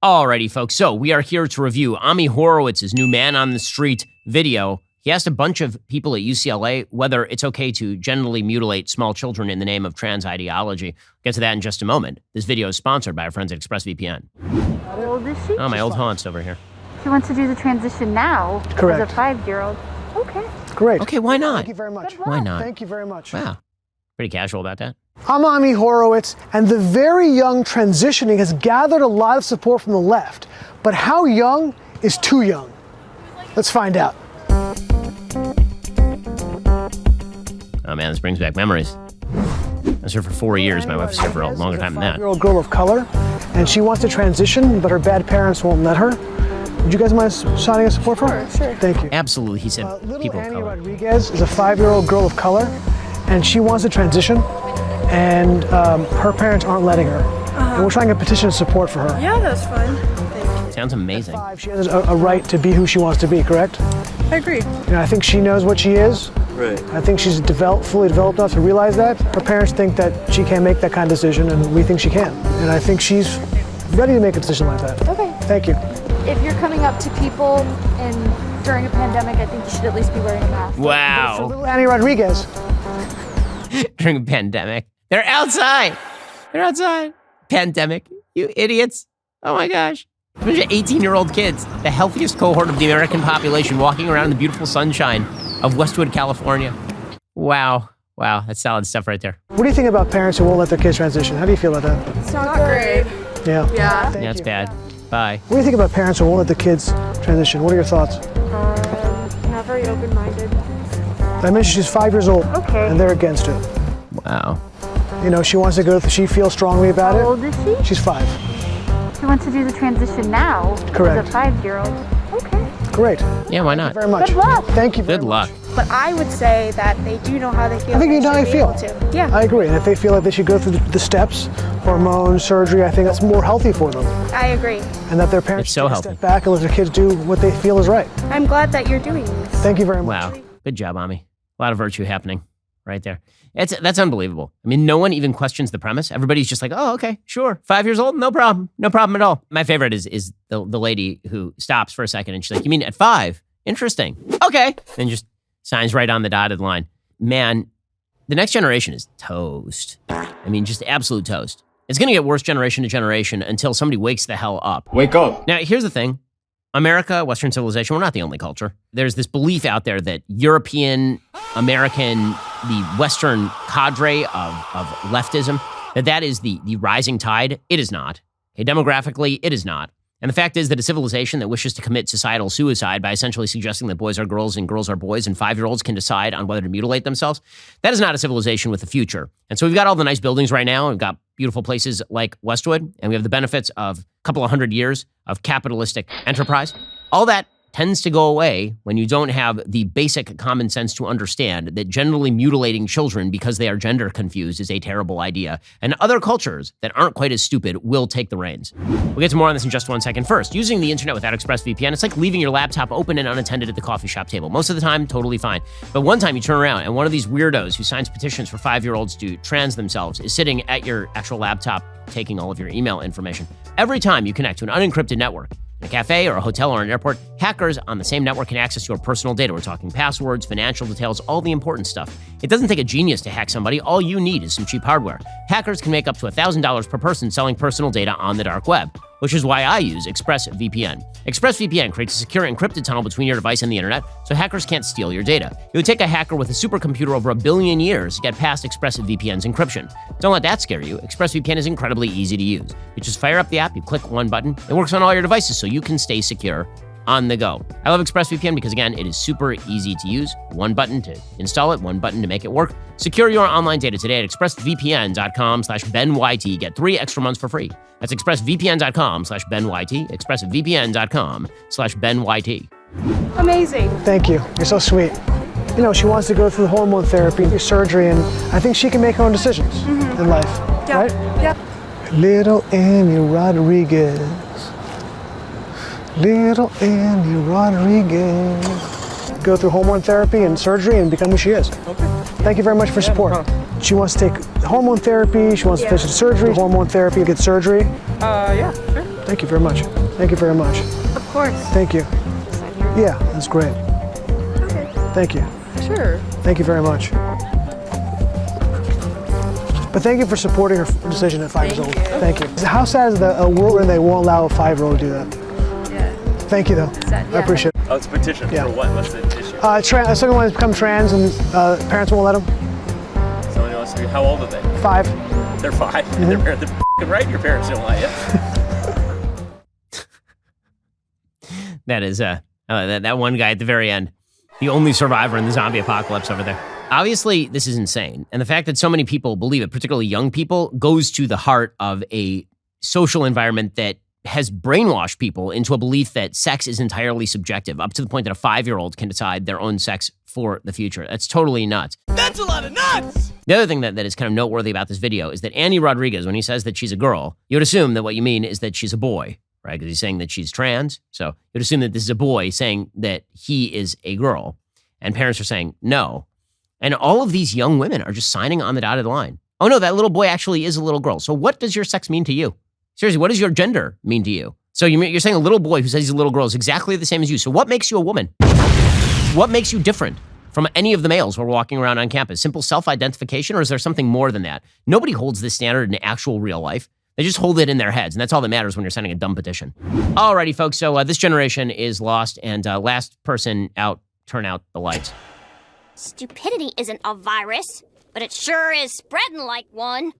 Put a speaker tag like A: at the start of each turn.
A: Alrighty, folks. So we are here to review Ami Horowitz's new Man on the Street video. He asked a bunch of people at UCLA whether it's okay to genitally mutilate small children in the name of trans ideology. We'll get to that in just a moment. This video is sponsored by our friends at ExpressVPN.
B: How old is she?
A: Oh, my old haunts over here.
B: She wants to do the transition now.
C: Correct.
B: As a 5-year-old. Okay.
C: Great.
A: Okay, why not?
C: Thank you very much.
A: Why not?
C: Thank you very much.
A: Wow. Pretty casual about that.
C: I'm Ami Horowitz, and the very young transitioning has gathered a lot of support from the left. But how young is too young? Let's find out.
A: Oh, man, this brings back memories. I was here for 4 years. My wife was here for a longer time than that.
C: 5-year-old girl of color, and she wants to transition, but her bad parents won't let her. Would you guys mind signing a support for her?
B: Sure.
C: Thank you.
A: Absolutely, he said
C: Little
A: people of
C: Annie
A: color.
C: Rodriguez is a 5-year-old girl of color, and she wants to transition, and her parents aren't letting her. And we're trying to petition support for her.
D: Yeah, that's fine. Thank you.
A: Sounds amazing.
C: 5, she has a right to be who she wants to be, correct?
D: I agree.
C: You know, I think she knows what she is.
E: Right.
C: I think she's fully developed enough to realize that. Her parents think that she can't make that kind of decision, and we think she can. And I think she's ready to make a decision like that.
B: Okay.
C: Thank you.
B: If you're coming up to people during a pandemic, I think you should at least be wearing a mask.
C: For
A: Wow.
C: little Annie Rodriguez.
A: During a pandemic. They're outside. They're outside. Pandemic. You idiots. Oh my gosh. A bunch of 18-year-old kids, the healthiest cohort of the American population, walking around in the beautiful sunshine of Westwood, California. Wow. Wow, that's solid stuff right there.
C: What do you think about parents who won't let their kids transition? How do you feel about that?
D: It's not great.
C: Yeah.
D: Yeah.
C: Thank
A: Yeah, it's
C: you.
A: bad. Bye.
C: What do you think about parents who won't let the kids transition? What are your thoughts?
D: Not very open-minded.
C: I mentioned she's 5 years old,
B: Okay.
C: and they're against it.
A: Wow.
C: You know, she wants to go, she feels strongly about
B: How
C: it.
B: old is she?
C: She's 5.
B: She wants to do the transition now.
C: Correct.
B: As a 5-year-old. Okay.
C: Great.
A: Yeah, why not?
C: Very much.
B: Good luck.
C: Thank you very
A: Good
C: much.
A: luck.
D: But I would say that they do know how they feel.
C: I think you know how
D: They
C: they
D: should
C: feel.
D: be able to. Yeah,
C: I agree. And if they feel like they should go through the steps, hormone, surgery, I think that's more healthy for them.
D: I agree.
C: And that their parents
A: It's so
C: should
A: healthy.
C: step back and let their kids do what they feel is right.
D: I'm glad that you're doing this.
C: Thank you very much.
A: Wow. Good job, Ami. A lot of virtue happening right there. That's unbelievable. I mean, no one even questions the premise. Everybody's just like, oh, okay, sure. 5 years old? No problem. No problem at all. My favorite is the lady who stops for a second and she's like, you mean at 5? Interesting. Okay. And just signs right on the dotted line. Man, the next generation is toast. I mean, just absolute toast. It's going to get worse generation to generation until somebody wakes the hell up.
E: Wake up.
A: Now, here's the thing. America, Western civilization, we're not the only culture. There's this belief out there that European, American, the Western cadre of leftism, that is the rising tide. It is not. Okay, demographically, it is not. And the fact is that a civilization that wishes to commit societal suicide by essentially suggesting that boys are girls and girls are boys and 5-year-olds can decide on whether to mutilate themselves, that is not a civilization with a future. And so we've got all the nice buildings right now. We've got beautiful places like Westwood, and we have the benefits of a couple of hundred years of capitalistic enterprise. All that tends to go away when you don't have the basic common sense to understand that generally mutilating children because they are gender confused is a terrible idea. And other cultures that aren't quite as stupid will take the reins. We'll get to more on this in just 1 second. First, using the internet without ExpressVPN, it's like leaving your laptop open and unattended at the coffee shop table. Most of the time, totally fine. But one time you turn around and one of these weirdos who signs petitions for 5-year-olds to trans themselves is sitting at your actual laptop taking all of your email information. Every time you connect to an unencrypted network, in a cafe or a hotel or an airport, hackers on the same network can access your personal data. We're talking passwords, financial details, all the important stuff. It doesn't take a genius to hack somebody. All you need is some cheap hardware. Hackers can make up to $1,000 per person selling personal data on the dark web, which is why I use ExpressVPN. ExpressVPN creates a secure encrypted tunnel between your device and the internet, so hackers can't steal your data. It would take a hacker with a supercomputer over 1 billion years to get past ExpressVPN's encryption. Don't let that scare you. ExpressVPN is incredibly easy to use. You just fire up the app, you click one button, it works on all your devices so you can stay secure on the go. I love ExpressVPN because, again, it is super easy to use. One button to install it, one button to make it work. Secure your online data today at expressvpn.com/BenYT. Get 3 extra months for free. That's expressvpn.com/BenYT, expressvpn.com/BenYT.
D: Amazing.
C: Thank you. You're so sweet. You know, she wants to go through the hormone therapy, surgery, and I think she can make her own decisions in life,
D: Yeah.
C: right?
D: Yeah.
C: Little Annie Rodriguez. Little Annie Rodriguez. Go through hormone therapy and surgery and become who she is.
E: Okay.
C: Thank you very much for support. She wants to take hormone therapy, she wants to finish the surgery, hormone therapy, get surgery.
E: Yeah, sure.
C: Thank you very much. Thank you very much.
D: Of course.
C: Thank you.
D: Just sign here.
C: Yeah, that's great.
D: Okay.
C: Thank you.
D: Sure.
C: Thank you very much. But thank you for supporting her decision at 5 years old. Thank you. How sad is a world where they won't allow a 5-year-old to do that?
D: Yeah.
C: Thank you, though.
D: Sad,
C: I
D: yeah.
C: appreciate it.
E: Oh, it's a petition
C: Yeah.
E: for what? What's the issue?
C: Someone wants to become trans and parents won't let them.
E: Someone wants to be, how old are they?
C: 5.
E: They're 5.
C: Mm-hmm.
E: They're f***ing right. Your parents don't let you.
A: That is that one guy at the very end, the only survivor in the zombie apocalypse over there. Obviously, this is insane. And the fact that so many people believe it, particularly young people, goes to the heart of a social environment that has brainwashed people into a belief that sex is entirely subjective, up to the point that a 5-year-old can decide their own sex for the future. That's totally nuts.
F: That's a lot of nuts!
A: The other thing that is kind of noteworthy about this video is that Andy Rodriguez, when he says that she's a girl, you would assume that what you mean is that she's a boy, right? Because he's saying that she's trans. So you'd assume that this is a boy saying that he is a girl. And parents are saying no. And all of these young women are just signing on the dotted line. Oh no, that little boy actually is a little girl. So what does your sex mean to you? Seriously, what does your gender mean to you? So you're saying a little boy who says he's a little girl is exactly the same as you. So what makes you a woman? What makes you different from any of the males who are walking around on campus? Simple self-identification, or is there something more than that? Nobody holds this standard in actual real life. They just hold it in their heads, and that's all that matters when you're sending a dumb petition. Alrighty, folks, so this generation is lost, and last person out, turn out the lights.
G: Stupidity isn't a virus, but it sure is spreading like one.